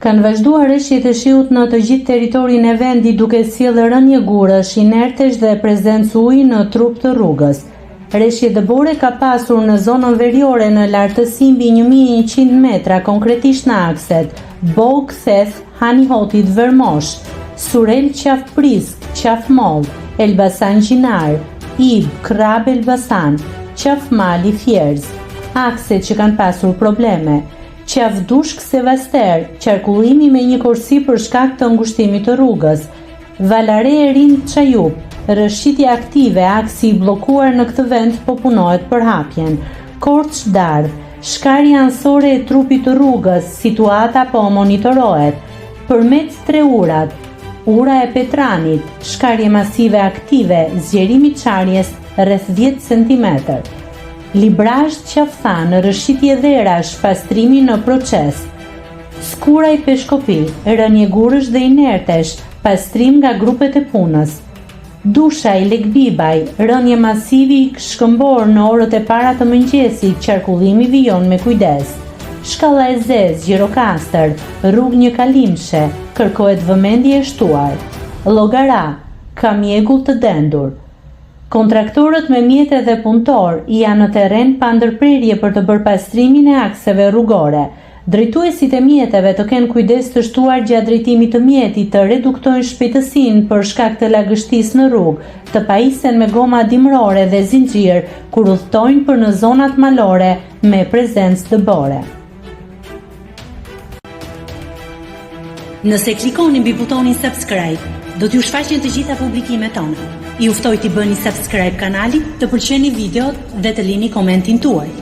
Kanë vazhduar rreshjet e shiut në të gjithë territorin e vendit duke sjellë rënje gurësh, inertesh dhe prezencë uji në trup të rrugës. Rreshje dëbore ka pasur në zonën veriore në lartësi mbi 1100 metra, konkretisht në akset Bog Theth, Hanihotit Vermosh, Surel Qaf Prisk, Qaf Moll, Elbasan Gjinar, Ib Krab Elbasan, Qaf Mali Fjerz, akset që kanë pasur probleme. Qaf Dushk Sevaster, qarkullimi me një korsi për shkak të ngushtimit të rrugës. Valare Erin Çajup, rrëshqitje aktive, aksi i bllokuar në këtë vend po punohet për hapjen. Korç Dardh, shkarja anësore e trupit të rrugës, situata po monitorohet. Përmet 3 urat, ura e Petranit, shkarje masive aktive, zgjerimi çarjes rreth 10 cm. Librazh Qaftan, rrëshqitje dherash, pastrimi në proces. Skuraj Peshkopi, rënje gurësh dhe inertesh, pastrim nga grupet e punës. Dushaj Lekbibaj, rënje masivi shkëmbor në orët e para të mëngjesit, qarkullimi vijon me kujdes. Shkalla e Zez, Gjirokastër, rrugë një kalimshe, kërkohet vëmendje e shtuar. Llogara, ka mjegull të dendur. Kontraktorët me mjetre dhe punëtor janë në terren pa ndërprerje për të bërë pastrimin e akseve rrugore. Drejtuesit e mjeteve të kenë kujdes të shtuar gjatë drejtimit të mjetit, të reduktojnë shpejtësinë për shkak të lagështisë në rrugë, të pajisen me goma dimrore dhe zinxhir kur udhtojnë për në zonat malore me prezencë dëbore. Nëse klikoni mbi butonin subscribe, do t'ju shfaqen të gjitha publikimet tona. Ju ftoj t'i bëni subscribe kanalit, të pëlqeni videot dhe të lini komentin tuaj.